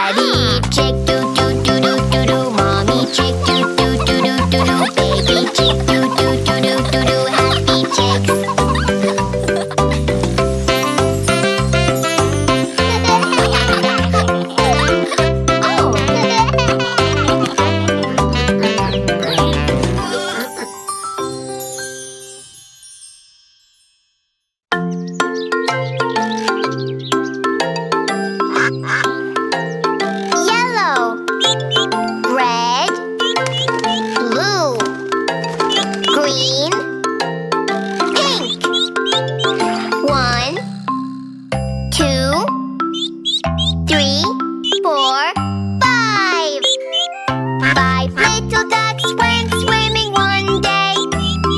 Daddy chick doo doo doo doo doo doo. Mommy chick doo doo doo doo doo doo. Baby chick doo doo doo doo doo doo. Happy chicks. Yellow, red, blue, green, pink. 1, 2, 3, 4, 5. 5 little ducks went swimming one day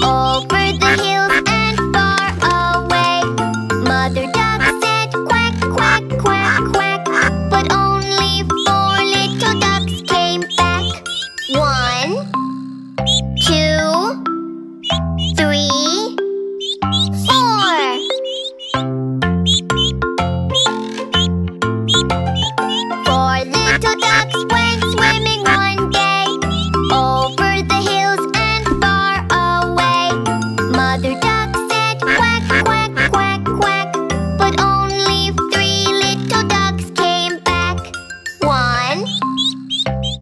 over the hills and far away. Mother duck said quack, quack, quack, quack, but only 4 little ducks came back. 1, 2, 3, 4. 4 little ducks went